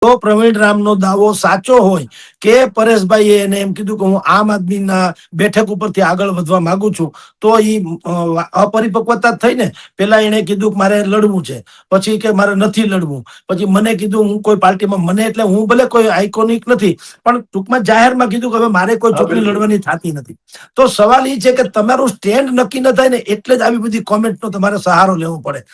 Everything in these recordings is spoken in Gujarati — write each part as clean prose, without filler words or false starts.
જો પ્રવીણ રામનો દાવો સાચો હોય કે પરેશભાઈએ એને એમ કીધું કે હું આમ આદમીના બેઠક ઉપરથી આગળ વધવા માંગુ છું, તો એ અપરિપક્વતા થઈ ને. પેલા એને કીધું કે મારે લડવું છે, પછી કે મારે નથી લડવું, પછી મને કીધું હું કોઈ પાર્ટીમાં મને એટલે હું ભલે કોઈ આઇકોનિક નથી પણ ટૂંકમાં જાહેરમાં કીધું કે હવે મારે કોઈ ચૂંટણી લડવાની થતી નથી. તો સવાલ એ છે કે તમારું સ્ટેન્ડ નક્કી ન થાય ને એટલે જ આવી બધી કોમેન્ટનો તમારે સહારો લેવો પડે.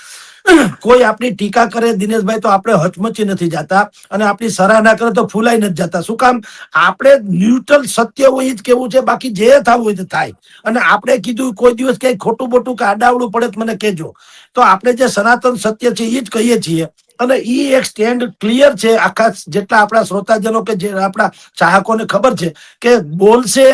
કોઈ આપણી ટીકા કરે દિનેશભાઈ તો આપણે હચમચી નથી જતા અને આપણી સરાહના કરે તો ફૂલાઈ નથી જતા. શું કામ? આપણે ન્યુટ્રલ સત્ય હોય જ કેવું છે, બાકી જે થવું હોય તો થાય. અને આપણે કીધું કોઈ દિવસ ક્યાંય ખોટું બોટું કે આડાવડું પડે તો મને કહેજો. તો આપણે જે સનાતન સત્ય છે એ જ કહીએ છીએ અને એ એક સ્ટેન્ડ ક્લિયર છે. આખા જેટલા આપણા શ્રોતાજનો કે જે આપણા ચાહકોને ખબર છે કે બોલશે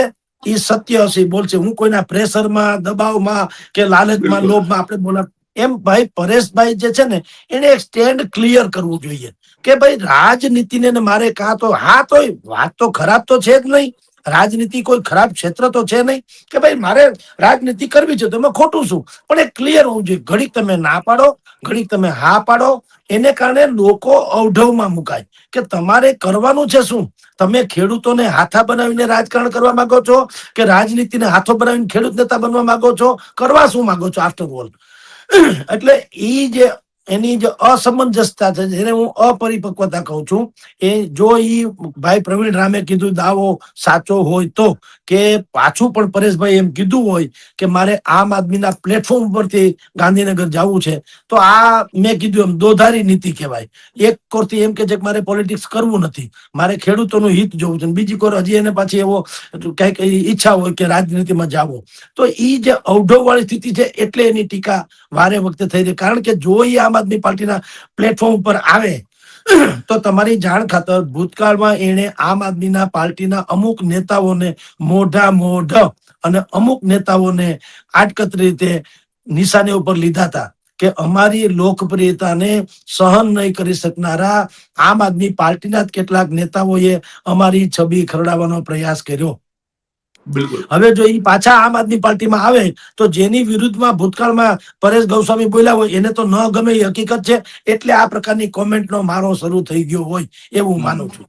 એ સત્ય હશે, બોલશે. હું કોઈના પ્રેશરમાં, દબાવમાં કે લાલચમાં, લોભમાં આપણે બોલા એમ ભાઈ પરેશભાઈ જે છે ને એને એક સ્ટેન્ડ ક્લિયર કરવું જોઈએ કે ભાઈ રાજનીતિને મારે કાં તો હા તો વાત તો ખરાબ તો છે જ નહીં, રાજનીતિ કોઈ ખરાબ ક્ષેત્ર તો છે નહીં કે ભાઈ મારે રાજનીતિ કરવી છે તો એમાં ખોટું શું, પણ એ ક્લિયર હોવું જોઈએ. ઘડીક તમે ના પાડો, ઘડીક તમે હા પાડો, એને કારણે લોકો અવઢવમાં મુકાય કે તમારે કરવાનું છે શું. તમે ખેડૂતોને હાથા બનાવીને રાજકારણ કરવા માંગો છો કે રાજનીતિને હાથો બનાવીને ખેડૂત નેતા બનવા માંગો છો? કરવા શું માંગો છો આફ્ટર ઓલ? એટલે એ જે એની જે અસમંજસતા છે, જેને હું અપરિપક્વતા કહું છું, એ જો ઈ ભાઈ પ્રવીણ રામે કીધું દાવો સાચો હોય તો, કે પાછું પણ પરેશભાઈ એમ કીધું હોય કે મારે આમ આદમીના પ્લેટફોર્મ પરથી ગાંધીનગર જવું છે, તો આ મેં કીધું એમ દોધારી નીતિ કહેવાય. એક કોરથી એમ કે છે કે મારે પોલિટિક્સ કરવું નથી, મારે ખેડૂતોનું હિત જોવું છે, બીજી કોર હજી એને પાછી એવો કઈક ઈચ્છા હોય કે રાજનીતિમાં જાવો. તો એ જે અવઢવ વાળી સ્થિતિ છે એટલે એની ટીકા વારે વખતે થઈ રહી. કારણ કે જો એ આમ આદમી પાર્ટીના પ્લેટફોર્મ ઉપર આવે તો તમારી જાણ ખાતર ભૂતકાળમાં એને આમ આદમીના પાર્ટીના અમુક નેતાઓને મોઢ અને અમુક નેતાઓને આડકતરી રીતે નિશાને ઉપર લીધા હતા કે અમારી લોકપ્રિયતાને સહન નહીં કરી શકનારા આમ આદમી પાર્ટીના જ કેટલાક નેતાઓએ અમારી છબી ખરડાવવાનો પ્રયાસ કર્યો. હવે જો એ પાછા આમ આદમી પાર્ટીમાં આવે તો જેની વિરુદ્ધમાં ભૂતકાળમાં પરેશ ગૌસ્વામી બોલ્યા હોય એને તો ન ગમે એ હકીકત છે, એટલે આ પ્રકારની કોમેન્ટનો મારો શરૂ થઈ ગયો હોય એવું માનું છું.